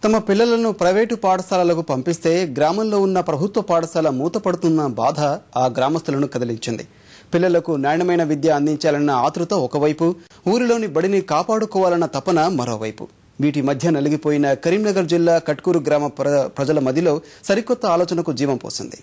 తమ పిల్లలను ప్రైవేటు పాఠశాలలకు పంపిస్తే గ్రామంలో ఉన్న ప్రభుత్వ పాఠశాల మూతపడుతున్న బాధ ఆ గ్రామస్తులను కదిలించింది. పిల్లలకు నాణ్యమైన విద్య అందించాలన్న ఆతృత ఒకవైపు, ఊరిలోని బడిని కాపాడుకోవాలన్న తపన మరోవైపు. వీటి మధ్య నలిగిపోయిన కరీంనగర్ జిల్లా కట్కూరు గ్రామ ప్రజల మదిలో సరికొత్త ఆలోచనకు జీవం పోసింది.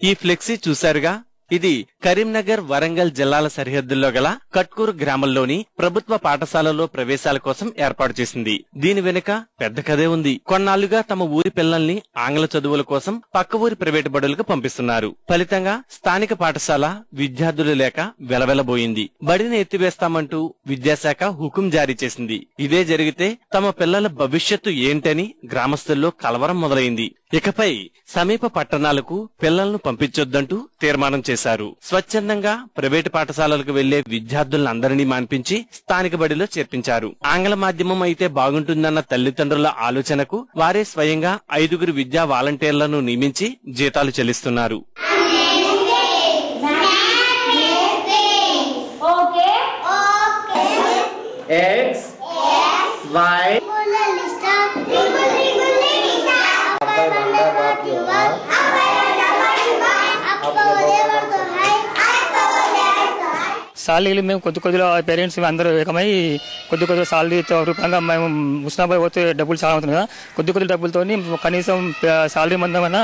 ఈ ఫ్లెక్సీ చూశారుగా, ఇది కరీంనగర్ వరంగల్ జిల్లాల సరిహద్దుల్లో గల కట్కూరు గ్రామంలోని ప్రభుత్వ పాఠశాలలో ప్రవేశాల కోసం ఏర్పాటు చేసింది. దీని వెనుక పెద్ద కథే ఉంది. కొన్నాళ్లుగా తమ ఊరి పిల్లల్ని ఆంగ్ల చదువుల కోసం పక్క ఊరి ప్రైవేటు బడులకు పంపిస్తున్నారు. ఫలితంగా స్థానిక పాఠశాల విద్యార్థులు లేక వెలవెలబోయింది. బడిని ఎత్తివేస్తామంటూ విద్యాశాఖ హుకుం జారీ చేసింది. ఇదే జరిగితే తమ పిల్లల భవిష్యత్తు ఏంటని గ్రామస్తుల్లో కలవరం మొదలైంది. ఇకపై సమీప పట్టణాలకు పిల్లలను పంపించొద్దంటూ తీర్మానం చేశారు. స్వచ్ఛందంగా ప్రైవేటు పాఠశాలలకు వెళ్లే విద్యార్థులందరినీ మాన్పించి స్థానిక బడిలో చేర్పించారు. ఆంగ్ల మాధ్యమం అయితే బాగుంటుందన్న తల్లిదండ్రుల ఆలోచనకు వారే స్వయంగా 5 విద్యా వాలంటీర్లను నియమించి జీతాలు చెల్లిస్తున్నారు. సాలరీలు మేము కొద్దిగా పేరెంట్స్ అందరూ ఏకమై కొద్దిగా సాలరీ రూపంగా మేము ముస్నాబాద్ పోతే డబ్బులు చాలా అవుతుంది కదా, కొద్ది డబ్బులతో కనీసం సాలరీ మందమైనా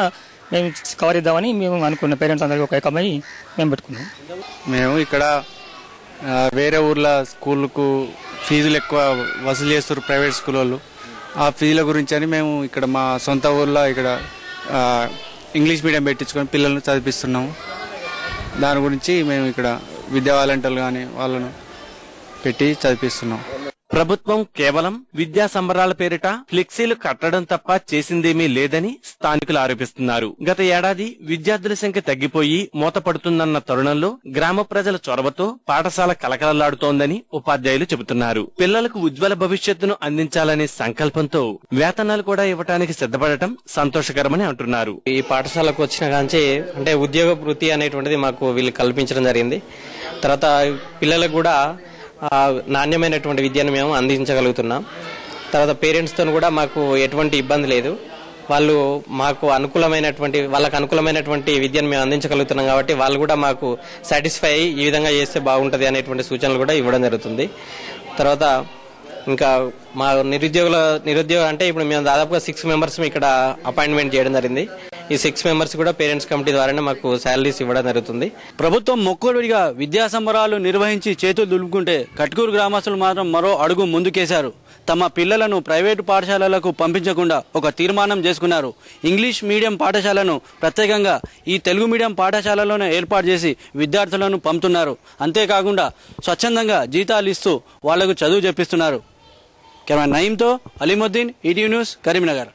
మేము కవర్ ఇద్దామని మేము అనుకున్నాం. పేరెంట్స్ అందరూ ఒక ఏకమై మేము పెట్టుకున్నాం. మేము ఇక్కడ వేరే ఊర్ల స్కూళ్ళకు ఫీజులు ఎక్కువ వసూలు చేస్తారు ప్రైవేట్ స్కూల్ వాళ్ళు. ఆ ఫీజుల గురించి అని మేము ఇక్కడ మా సొంత ఊర్లో ఇక్కడ ఇంగ్లీష్ మీడియం పెట్టించుకొని పిల్లలను చదివిస్తున్నాము. దాని గురించి మేము ఇక్కడ విద్యా వాలంటీర్లు కానీ వాళ్ళను పెట్టి చదివిస్తున్నాం. ప్రభుత్వం కేవలం విద్యా సంబరాల పేరిట ఫ్లెక్సీలు కట్టడం తప్ప చేసిందేమీ లేదని స్థానికులు ఆరోపిస్తున్నారు. గత ఏడాది విద్యార్థుల సంఖ్య తగ్గిపోయి మూతపడుతుందన్న తరుణంలో గ్రామ ప్రజల చొరవతో పాఠశాల కలకలలాడుతోందని ఉపాధ్యాయులు చెబుతున్నారు. పిల్లలకు ఉజ్వల భవిష్యత్తును అందించాలనే సంకల్పంతో వేతనాలు కూడా ఇవ్వడానికి సిద్ధపడటం సంతోషకరమని అంటున్నారు. ఈ పాఠశాలకు వచ్చిన కాంచి అంటే ఉద్యోగ వృత్తి అనేటువంటిది మాకు వీళ్ళు కల్పించడం జరిగింది. తర్వాత పిల్లలకు కూడా నాణ్యమైనటువంటి విద్యను మేము అందించగలుగుతున్నాం. తర్వాత పేరెంట్స్తో కూడా మాకు ఎటువంటి ఇబ్బంది లేదు. వాళ్ళు మాకు వాళ్ళకు అనుకూలమైనటువంటి విద్యను మేము అందించగలుగుతున్నాం కాబట్టి వాళ్ళు కూడా మాకు సాటిస్ఫై అయ్యి ఈ విధంగా చేస్తే బాగుంటుంది అనేటువంటి సూచనలు కూడా ఇవ్వడం జరుగుతుంది. తర్వాత ఇంకా మా నిరుద్యోగ అంటే ఇప్పుడు మేము దాదాపుగా 6 మెంబర్స్ ఇక్కడ అపాయింట్మెంట్ చేయడం జరిగింది. ఈ 6 మెంబర్స్ కూడా పేరెంట్స్ కమిటీ ద్వారానే మాకు శాలరీస్ ఇవ్వడం జరుగుతుంది. ప్రభుత్వం మొక్కుబడిగా విద్యా సంబరాలు నిర్వహించి చేతులు దులుపుకుంటే కట్కూరు గ్రామస్తులు మాత్రం మరో అడుగు ముందుకేశారు. తమ పిల్లలను ప్రైవేటు పాఠశాలలకు పంపించకుండా ఒక తీర్మానం చేసుకున్నారు. ఇంగ్లీష్ మీడియం పాఠశాలను ప్రత్యేకంగా ఈ తెలుగు మీడియం పాఠశాలలోనే ఏర్పాటు చేసి విద్యార్థులను పంపుతున్నారు. అంతేకాకుండా స్వచ్ఛందంగా జీతాలు ఇస్తూ వాళ్లకు చదువు చెప్పిస్తున్నారు. కెమెరా నయీంతో అలీముద్దీన్, ఈటీవీ న్యూస్, కరీంనగర్.